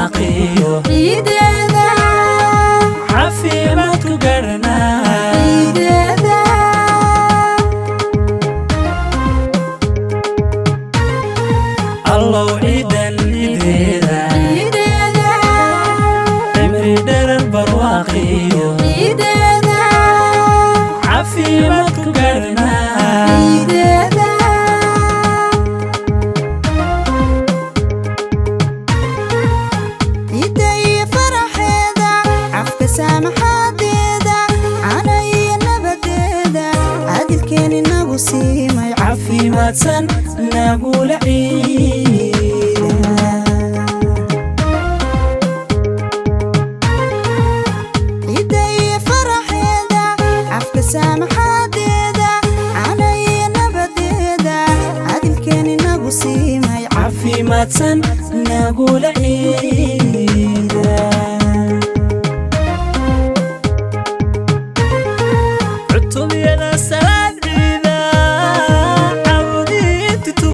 barwaaqeeyo ciideeda caafimaadku garanaa ciideeda allow ciidan ciideeda ciideeda cimri dherer barwaaqeeyo ciideeda caafimaadku garanaa ciideeda ciidda iyo faraxeeda cafka saamaxaadeeda cana iyo nabadeeda caadilkeen inagu siimay caafimaadsan nagula ciida ciidda iyo faraxeeda cafka saamaxaadeeda cana iyo nabadeeda caadilkeen inagu siimay caafimaadsan nagula ciida